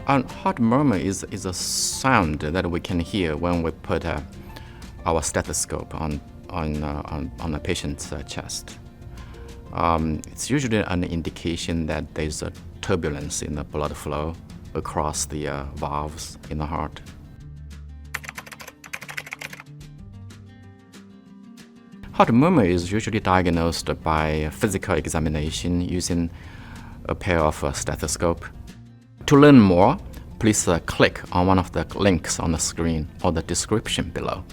Heart murmur is a sound that we can hear when we put our stethoscope on a patient's chest. It's usually an indication that there's a turbulence in the blood flow across the valves in the heart. Heart murmur is usually diagnosed by physical examination using a pair of stethoscope. To learn more, please click on one of the links on the screen or the description below.